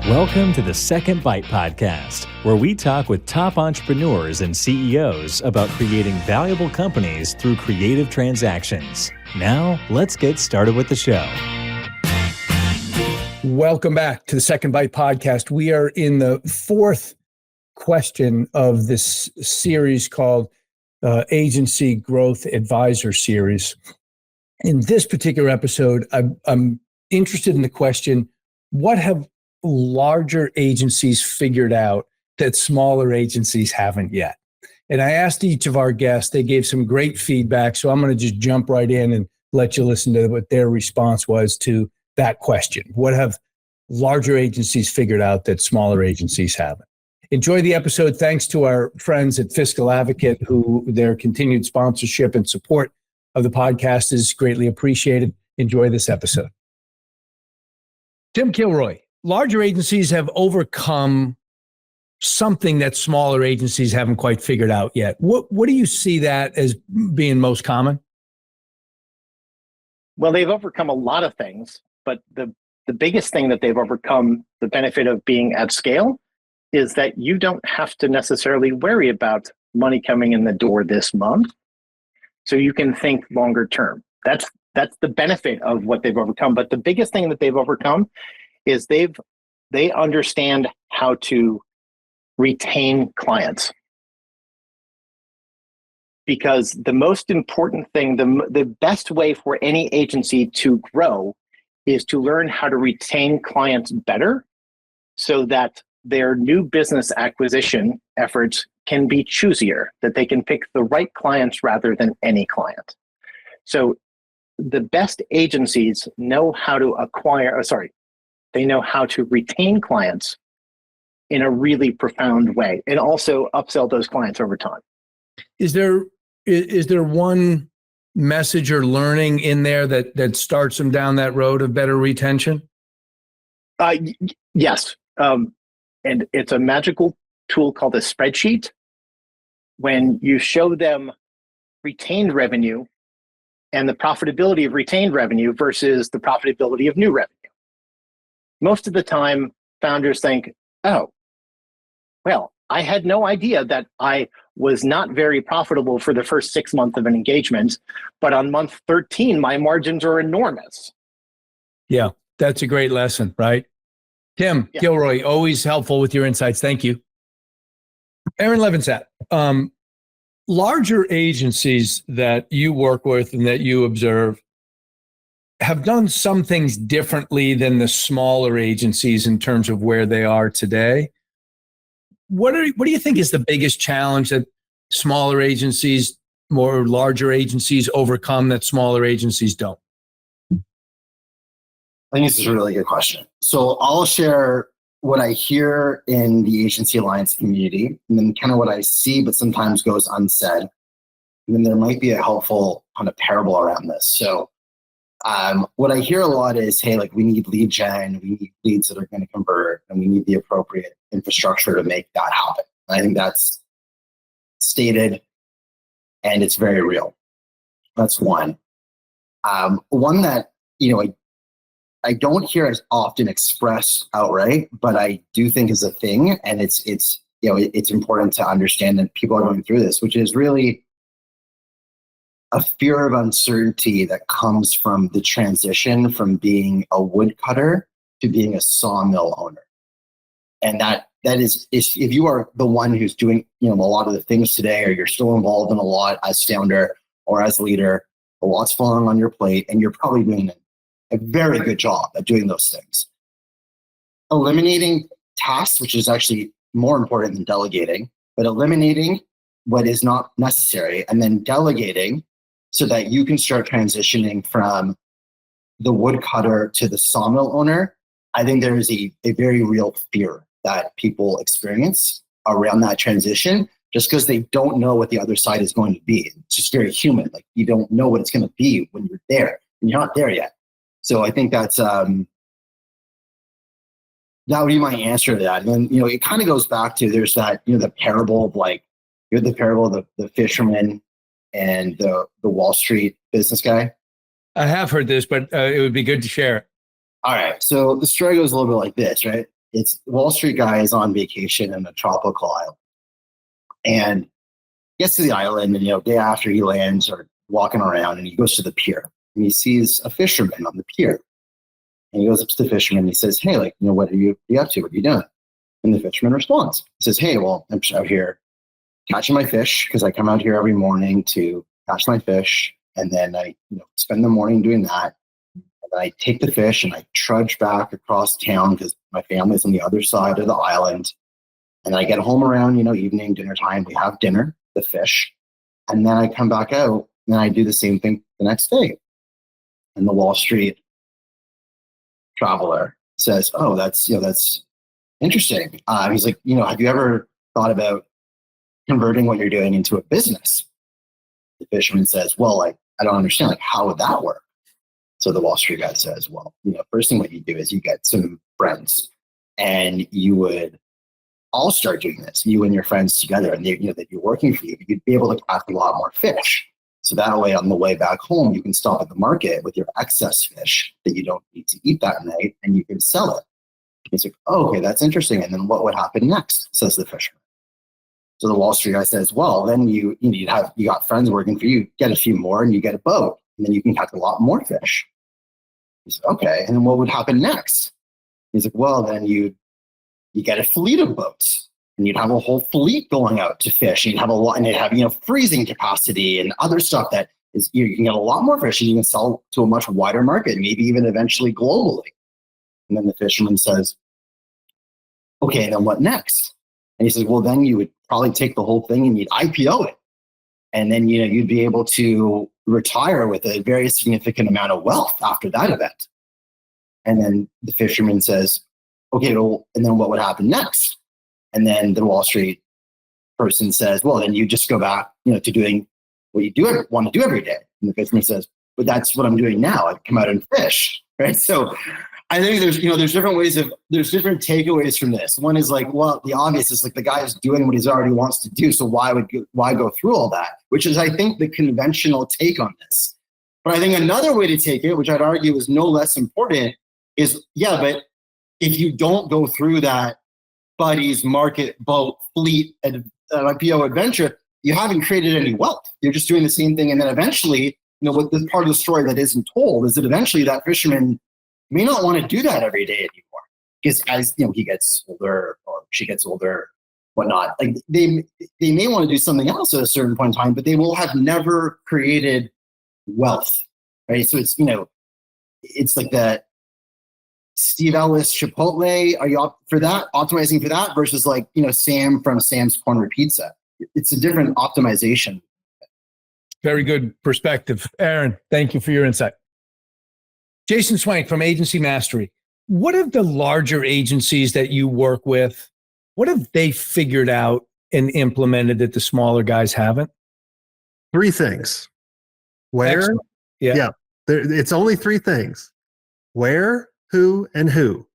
Welcome to the Second Bite Podcast, where we talk with top entrepreneurs and CEOs about creating valuable companies through creative transactions. Now, let's get started with the show. Welcome back to the Second Bite Podcast. We are in the fourth question of this series called Agency Growth Advisor Series. In this particular episode, I'm interested in the question, what have larger agencies figured out that smaller agencies haven't yet? And I asked each of our guests, they gave some great feedback. So I'm going to just jump right in and let you listen to what their response was to that question. What have larger agencies figured out that smaller agencies haven't? Enjoy the episode. Thanks to our friends at Fiscal Advocate, who their continued sponsorship and support of the podcast is greatly appreciated. Enjoy this episode. Tim Kilroy. Larger agencies have overcome something that smaller agencies haven't quite figured out yet. What do you see that as being most common? Well, they've overcome a lot of things, but the biggest thing that they've overcome, the benefit of being at scale, is that you don't have to necessarily worry about money coming in the door this month. So you can think longer term. That's the benefit of what they've overcome. But the biggest thing that they've overcome is they understand how to retain clients. Because the most important thing, the best way for any agency to grow is to learn how to retain clients better so that their new business acquisition efforts can be choosier, that they can pick the right clients rather than any client. So the best agencies know how to they know how to retain clients in a really profound way and also upsell those clients over time. Is there one message or learning in there that starts them down that road of better retention? Yes. And it's a magical tool called a spreadsheet. When you show them retained revenue and the profitability of retained revenue versus the profitability of new revenue. Most of the time, founders think, oh, well, I had no idea that I was not very profitable for the first 6 months of an engagement, but on month 13, my margins are enormous. Yeah, that's a great lesson, right? Tim Kilroy, always helpful with your insights. Thank you. Aaron Levenstadt, larger agencies that you work with and that you observe have done some things differently than the smaller agencies in terms of where they are today. What do you think is the biggest challenge that smaller agencies, more larger agencies overcome that smaller agencies don't? I think this is a really good question. So I'll share what I hear in the agency alliance community and then kind of what I see, but sometimes goes unsaid. And then there might be a helpful kind of parable around this. So what I hear a lot is, hey, like we need lead gen, we need leads that are going to convert, and we need the appropriate infrastructure to make that happen. I think that's stated and it's very real. That's one. One that, I don't hear as often expressed outright, but I do think is a thing. And it's important to understand that people are going through this, which is really a fear of uncertainty that comes from the transition from being a woodcutter to being a sawmill owner. And that is if you are the one who's doing, a lot of the things today, or you're still involved in a lot as founder or as leader, a lot's falling on your plate, and you're probably doing a very good job at doing those things. Eliminating tasks, which is actually more important than delegating, but eliminating what is not necessary and then delegating so that you can start transitioning from the woodcutter to the sawmill owner. I think there is a very real fear that people experience around that transition just because they don't know what the other side is going to be. It's just very human. Like you don't know what it's going to be when you're there and you're not there yet. So I think that's that would be my answer to that. And then, it kind of goes back to there's that, the parable of the fisherman and the Wall Street business guy. I have heard this, but it would be good to share it. All right. So the story goes a little bit like this, right? It's Wall Street guy is on vacation in a tropical island, and gets to the island, and day after he lands, or walking around, and he goes to the pier, and he sees a fisherman on the pier, and he goes up to the fisherman, and he says, "Hey, what are you up to? What are you doing?" And the fisherman responds, he says, "Hey, well, I'm out here catching my fish, because I come out here every morning to catch my fish, and then I spend the morning doing that. And I take the fish and I trudge back across town because my family's on the other side of the island. And I get home around, evening, dinner time. We have dinner, the fish. And then I come back out and I do the same thing the next day." And the Wall Street traveler says, "Oh, that's interesting." He's like, "Have you ever thought about converting what you're doing into a business?" The fisherman says, "Well, I don't understand. How would that work?" So the Wall Street guy says, "Well, first thing what you do is you get some friends, and you would all start doing this, you and your friends together, and that you're working for you. You'd be able to catch a lot more fish. So that way, on the way back home, you can stop at the market with your excess fish that you don't need to eat that night, and you can sell it." He's like, "Oh, okay, that's interesting. And then what would happen next?" says the fisherman. So the Wall Street guy says, "Well, then you got friends working for you, get a few more, and you get a boat, and then you can catch a lot more fish." He's like, "Okay, and then what would happen next?" He's like, "Well, then you get a fleet of boats, and you'd have a whole fleet going out to fish, and you'd have a lot, and you'd have freezing capacity and other stuff that is you can get a lot more fish, and you can sell to a much wider market, maybe even eventually globally." And then the fisherman says, "Okay, and then what next?" And he says, "Well, then you would probably take the whole thing and you'd IPO it. And then, you'd be able to retire with a very significant amount of wealth after that event." And then the fisherman says, "Okay, well, and then what would happen next?" And then the Wall Street person says, "Well, then you just go back, to doing what you want to do every day." And the fisherman says, "But that's what I'm doing now. I come out and fish." Right. So I think there's there's different takeaways from this. One is the obvious is the guy is doing what he already wants to do. So why go through all that? Which is, I think, the conventional take on this. But I think another way to take it, which I'd argue is no less important, is, but if you don't go through that buddies, market, boat, fleet, and IPO adventure, you haven't created any wealth. You're just doing the same thing. And then eventually, what the part of the story that isn't told is that eventually that fisherman may not want to do that every day anymore, because as he gets older or she gets older, whatnot, they may want to do something else at a certain point in time, but they will have never created wealth, right? So it's like that Steve Ellis Chipotle. Are you up for that? Optimizing for that versus Sam from Sam's Corner Pizza. It's a different optimization. Very good perspective. Aaron, thank you for your insight. Jason Swenk from Agency Mastery. What have the larger agencies that you work with, what have they figured out and implemented that the smaller guys haven't? 3 things. Where? Excellent. Yeah. It's only 3 things. Where, who, and who.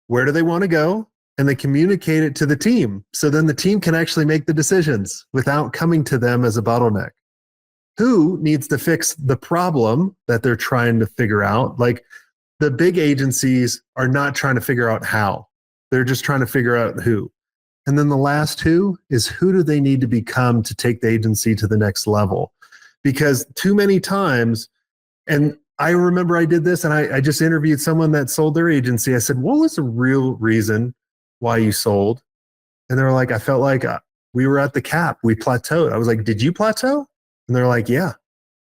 Where do they want to go? And they communicate it to the team. So then the team can actually make the decisions without coming to them as a bottleneck. Who needs to fix the problem that they're trying to figure out? The big agencies are not trying to figure out how. They're just trying to figure out who. And then the last who is, who do they need to become to take the agency to the next level? Because too many times, and I remember I did this, and I just interviewed someone that sold their agency. I said, "What was the real reason why you sold?" And they're like, "I felt like we were at the cap. We plateaued." I was like, "Did you plateau?" And they're like, "Yeah,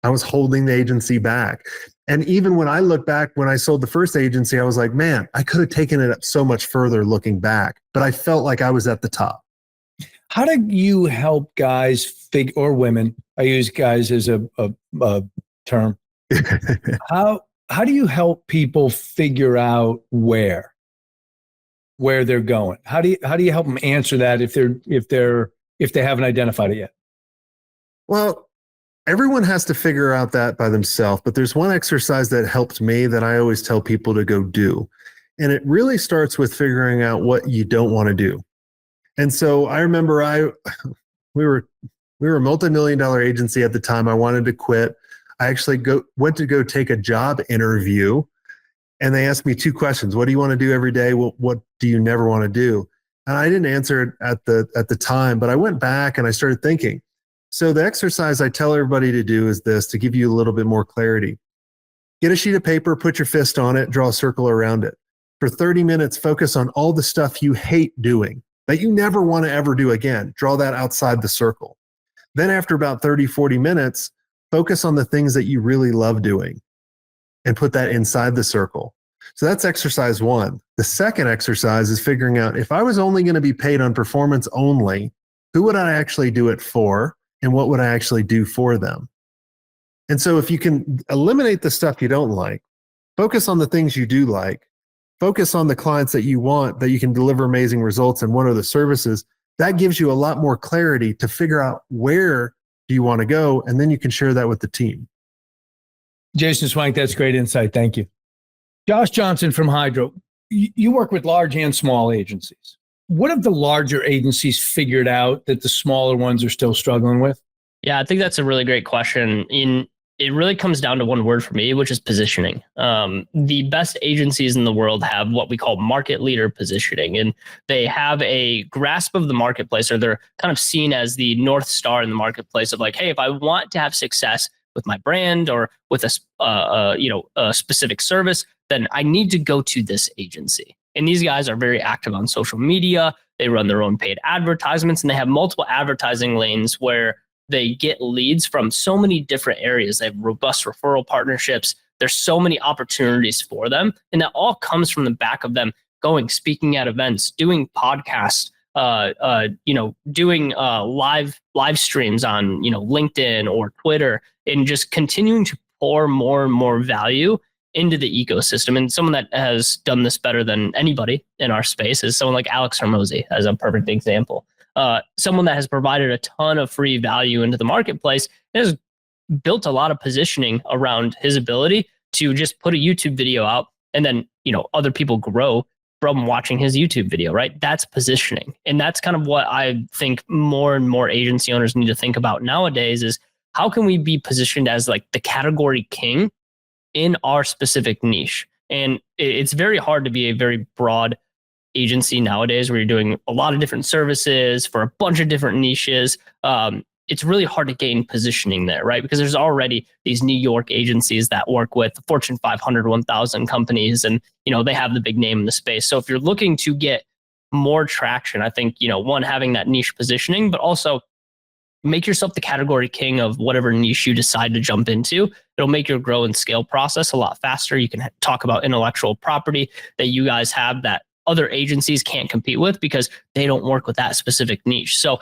I was holding the agency back." And even when I look back, when I sold the first agency, I was like, man, I could have taken it up so much further looking back, but I felt like I was at the top. How do you help guys or women? I use guys as a term. How do you help people figure out where they're going? How do you help them answer that if they haven't identified it yet? Well, everyone has to figure out that by themselves, but there's one exercise that helped me that I always tell people to go do. And it really starts with figuring out what you don't want to do. And so I remember we were a multi-million-dollar agency at the time. I wanted to quit. I actually went to go take a job interview, and they asked me 2 questions. What do you want to do every day? What do you never want to do? And I didn't answer it at the time, but I went back and I started thinking. So the exercise I tell everybody to do is this, to give you a little bit more clarity. Get a sheet of paper, put your fist on it, draw a circle around it. For 30 minutes, focus on all the stuff you hate doing that you never want to ever do again. Draw that outside the circle. Then after about 30, 40 minutes, focus on the things that you really love doing and put that inside the circle. So that's exercise one. The second exercise is figuring out, if I was only going to be paid on performance only, who would I actually do it for and what would I actually do for them? And so if you can eliminate the stuff you don't like, focus on the things you do like, focus on the clients that you want, that you can deliver amazing results, and what are the services, that gives you a lot more clarity to figure out where do you want to go, and then you can share that with the team. Jason Swenk, that's great insight. Thank you. Josh Johnston from Hydro. You work with large and small agencies. What have the larger agencies figured out that the smaller ones are still struggling with? Yeah, I think that's a really great question. It really comes down to one word for me, which is positioning. The best agencies in the world have what we call market leader positioning, and they have a grasp of the marketplace, or they're kind of seen as the North Star in the marketplace of like, hey, if I want to have success with my brand or with a specific service, then I need to go to this agency. And these guys are very active on social media. They run their own paid advertisements, and they have multiple advertising lanes where they get leads from so many different areas. They have robust referral partnerships. There's so many opportunities for them. And that all comes from the back of them going, speaking at events, doing podcasts, doing live streams on, LinkedIn or Twitter, and just continuing to pour more and more value into the ecosystem. And someone that has done this better than anybody in our space is someone like Alex Hormozy, as a perfect example. Someone that has provided a ton of free value into the marketplace and has built a lot of positioning around his ability to just put a YouTube video out, and then, other people grow from watching his YouTube video, right? That's positioning. And that's kind of what I think more and more agency owners need to think about nowadays is, how can we be positioned as like the category king in our specific niche? And it's very hard to be a very broad agency nowadays where you're doing a lot of different services for a bunch of different niches. It's really hard to gain positioning there, right? Because there's already these New York agencies that work with the Fortune 500, 1,000 companies, and they have the big name in the space. So if you're looking to get more traction, I think one, having that niche positioning, but also make yourself the category king of whatever niche you decide to jump into. It'll make your grow and scale process a lot faster. You can talk about intellectual property that you guys have that other agencies can't compete with because they don't work with that specific niche. So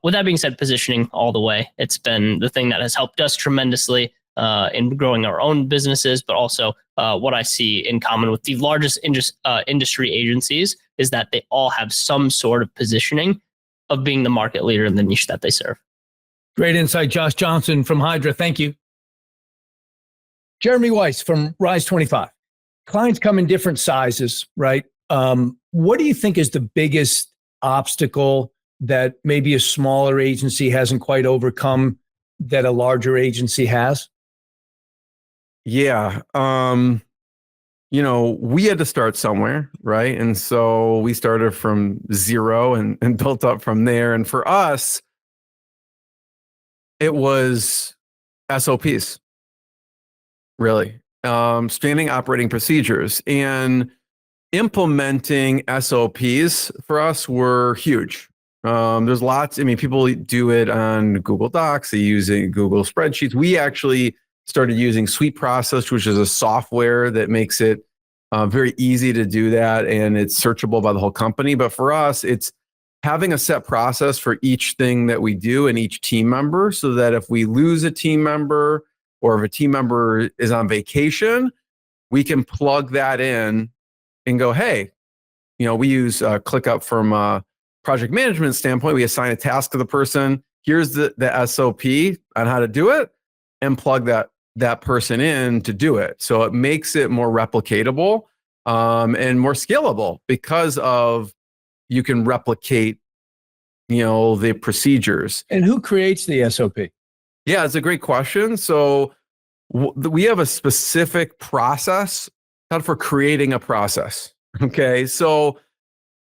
with that being said, positioning all the way. It's been the thing that has helped us tremendously in growing our own businesses, but also what I see in common with the largest industry agencies is that they all have some sort of positioning of being the market leader in the niche that they serve. Great insight, Josh Johnston from Hydra. Thank you. Jeremy Weisz from Rise 25. Clients come in different sizes, right? What do you think is the biggest obstacle that maybe a smaller agency hasn't quite overcome that a larger agency has? Yeah. We had to start somewhere, right? And so we started from zero and built up from there. And for us, it was SOPs, really. Standing operating procedures. And implementing SOPs for us were huge. There's lots. People do it on Google Docs. They use it in Google spreadsheets. We actually started using Suite Process, which is a software that makes it very easy to do that, and it's searchable by the whole company. But for us, it's having a set process for each thing that we do and each team member, so that if we lose a team member or if a team member is on vacation, we can plug that in and go, hey, we use ClickUp from a project management standpoint. We assign a task to the person. Here's the SOP on how to do it, and plug that person in to do it. So it makes it more replicatable and more scalable because of you can replicate, the procedures. And who creates the SOP? Yeah, it's a great question. So we have a specific process for creating a process. Okay. So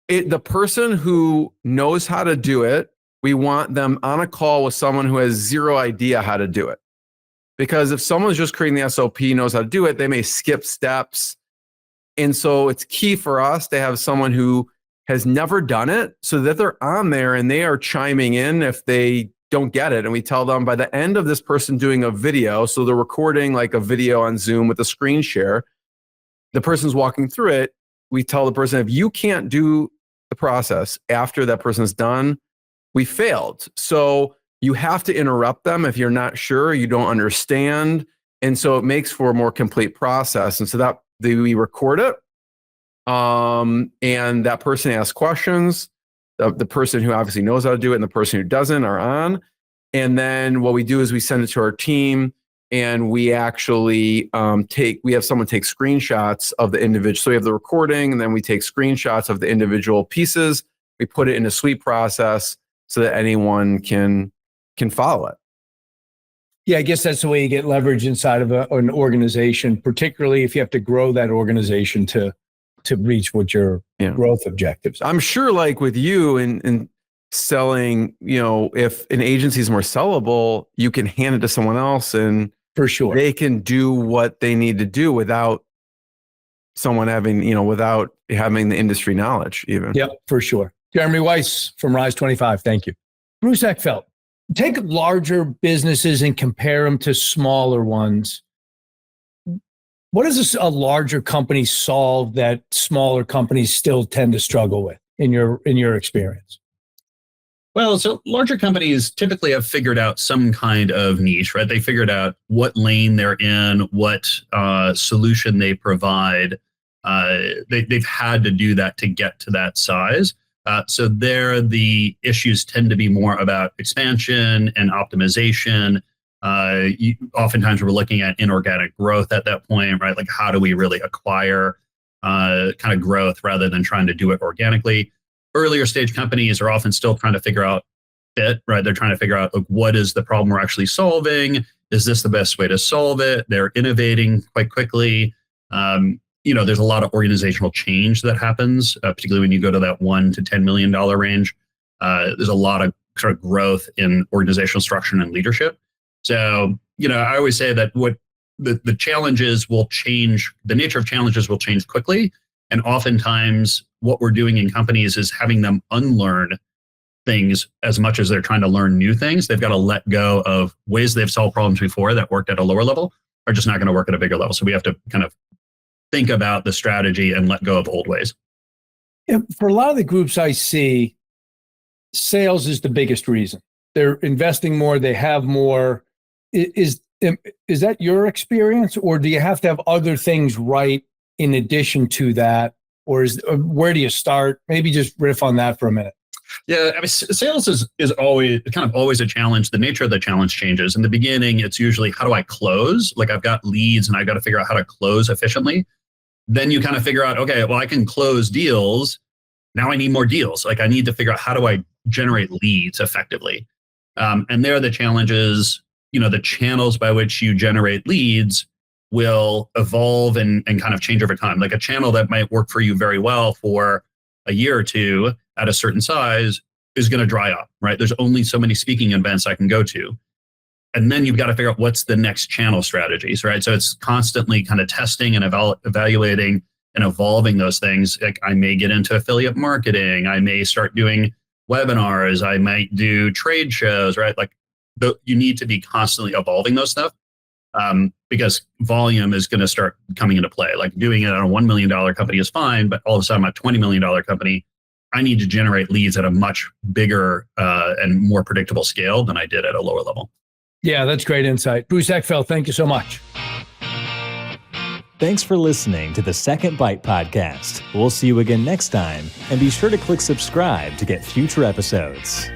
The person who knows how to do it, we want them on a call with someone who has zero idea how to do it. Because if someone's just creating the SOP, knows how to do it, they may skip steps. And so it's key for us to have someone who has never done it so that they're on there and they are chiming in if they don't get it. And we tell them by the end of this person doing a video, so they're recording like a video on Zoom with a screen share, the person's walking through it. We tell the person, if you can't do the process after that person's done, we failed. So you have to interrupt them if you're not sure, you don't understand. And so it makes for a more complete process. And so that we record it. And that person asks questions. The person who obviously knows how to do it and the person who doesn't are on. And then what we do is we send it to our team and we actually we have someone take screenshots of the individual. So we have the recording and then we take screenshots of the individual pieces. We put it in a sweep process so that anyone can follow it. Yeah, I guess that's the way you get leverage inside of an organization, particularly if you have to grow that organization to reach what your growth objectives are. I'm sure like with you in selling, if an agency is more sellable, you can hand it to someone else and for sure they can do what they need to do without someone having, without having the industry knowledge even. Yep, for sure. Jeremy Weisz from Rise 25. Thank you. Bruce Eckfeldt, take larger businesses and compare them to smaller ones. What does a larger company solve that smaller companies still tend to struggle with in your experience? Well, so larger companies typically have figured out some kind of niche, right? They figured out what lane they're in, what solution they provide. They've had to do that to get to that size. So there, the issues tend to be more about expansion and optimization. Oftentimes we're looking at inorganic growth at that point, right? Like how do we really acquire kind of growth rather than trying to do it organically? Earlier stage companies are often still trying to figure out fit, right? They're trying to figure out like, what is the problem we're actually solving? Is this the best way to solve it? They're innovating quite quickly. There's a lot of organizational change that happens, particularly when you go to that $1 to $10 million range. There's a lot of sort of growth in organizational structure and leadership. So, I always say that what the challenges will change, the nature of challenges will change quickly. And oftentimes what we're doing in companies is having them unlearn things as much as they're trying to learn new things. They've got to let go of ways they've solved problems before that worked at a lower level are just not going to work at a bigger level. So we have to kind of think about the strategy and let go of old ways. Yeah, for a lot of the groups I see, sales is the biggest reason. They're investing more, they have more. Is that your experience, or do you have to have other things right in addition to that? Or where do you start? Maybe just riff on that for a minute. Yeah, I mean, sales is always a challenge. The nature of the challenge changes. In the beginning, it's usually how do I close? Like I've got leads and I've got to figure out how to close efficiently. Then you kind of figure out, okay, well, I can close deals. Now I need more deals. Like I need to figure out how do I generate leads effectively. And there are the challenges, the channels by which you generate leads will evolve and kind of change over time. Like a channel that might work for you very well for a year or two at a certain size is going to dry up, right? There's only so many speaking events I can go to. And then you've got to figure out what's the next channel strategies, right? So it's constantly kind of testing and evaluating and evolving those things. Like I may get into affiliate marketing. I may start doing webinars. I might do trade shows, right? Like you need to be constantly evolving those stuff because volume is going to start coming into play. Like doing it on a $1 million company is fine, but all of a sudden I'm a $20 million company. I need to generate leads at a much bigger and more predictable scale than I did at a lower level. Yeah, that's great insight. Bruce Eckfeldt, thank you so much. Thanks for listening to the Second Bite podcast. We'll see you again next time, and be sure to click subscribe to get future episodes.